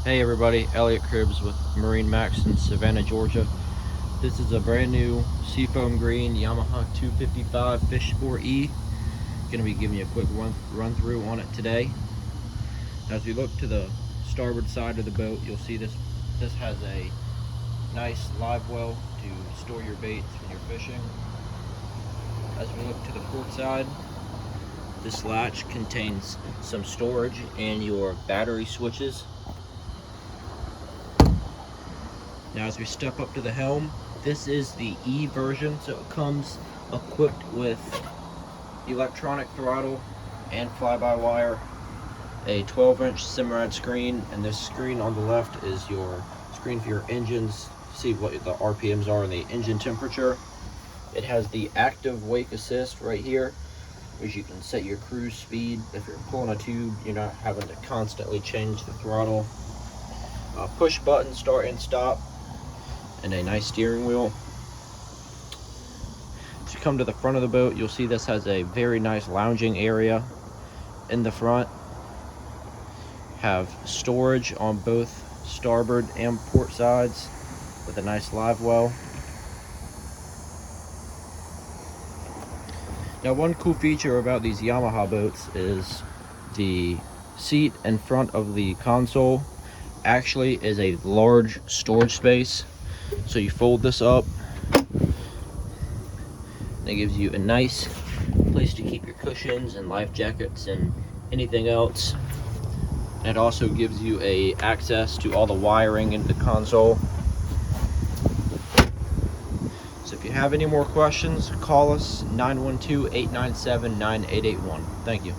Hey everybody, Elliot Cribbs with MarineMax in Savannah, Georgia. This is a brand new seafoam green Yamaha 255 FSH Sport E. Gonna be giving you a quick run through on it today. As we look to the starboard side of the boat, you'll see this has a nice live well to store your baits when you're fishing. As we look to the port side, this latch contains some storage and your battery switches. Now as we step up to the helm, this is the E version, so it comes equipped with electronic throttle and fly-by-wire, a 12-inch Simrad screen, and this screen on the left is your screen for your engines. See what the RPMs are and the engine temperature. It has the active wake assist right here, which you can set your cruise speed. If you're pulling a tube, you're not having to constantly change the throttle. Push button start and stop, and a nice steering wheel. As you come to the front of the boat, you'll see this has a very nice lounging area in the front. Have storage on both starboard and port sides with a nice live well. Now, one cool feature about these Yamaha boats is the seat in front of the console actually is a large storage space. So you fold this up, and it gives you a nice place to keep your cushions and life jackets and anything else. And it also gives you access to all the wiring in the console. So if you have any more questions, call us 912-897-9881. Thank you.